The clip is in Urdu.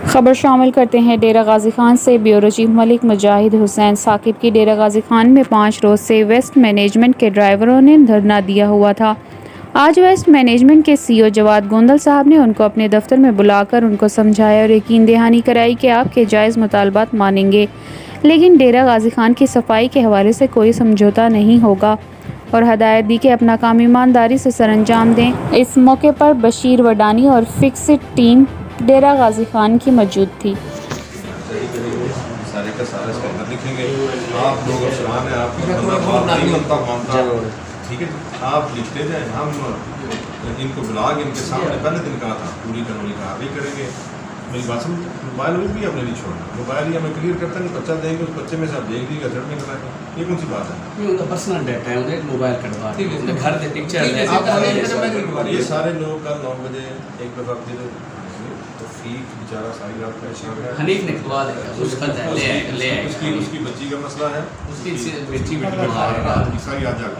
خبر شامل کرتے ہیں ڈیرہ غازی خان سے۔ بیورو چیف ملک مجاہد حسین ثاقب کی ڈیرہ غازی خان میں 5 روز سے ویسٹ مینجمنٹ کے ڈرائیوروں نے دھرنا دیا ہوا تھا۔ آج ویسٹ مینجمنٹ کے سی او جواد گوندل صاحب نے ان کو اپنے دفتر میں بلا کر ان کو سمجھایا اور یقین دہانی کرائی کہ آپ کے جائز مطالبات مانیں گے، لیکن ڈیرہ غازی خان کی صفائی کے حوالے سے کوئی سمجھوتہ نہیں ہوگا، اور ہدایت دی کہ اپنا کام ایمانداری سے سر انجام دیں۔ اس موقع پر بشیر وڈانی اور فکسڈ ٹیم ڈیرہ غازی خان کی موجود تھی۔ سارے کا سارا اس کے اندر لکھیں گے، آپ لوگ افسران ہیں، آپ کا بندہ نہیں مانتا، ٹھیک ہے، آپ لکھتے جائیں، ہم ان کو بلا کے ان کے سامنے پہلے دن کہا تھا پوری قانونی کارروائی کریں گے۔ میری بات سمجھ، موبائل بھی آپ نے نہیں چھوڑنا، موبائل ہی ہمیں کلیئر کرتے ہیں، بچہ دیں گے اس بچے میں سے آپ دیکھ لیجیے گا، نہیں کرنا ہے، یہ کون سی بات ہے؟ ان کا پرسنل ڈیٹا ہے، انہیں موبائل کٹوا کے گھر کے پکچر یہ سارے لوگ کل 9 بجے ایک دفعہ پھر توفیق بیچارہ ساری رات پریشان ہے، حنیف نے کھوا دیا، اس کی بچی کا مسئلہ ہے، اس کی بچی بھی ساری یاد جا کر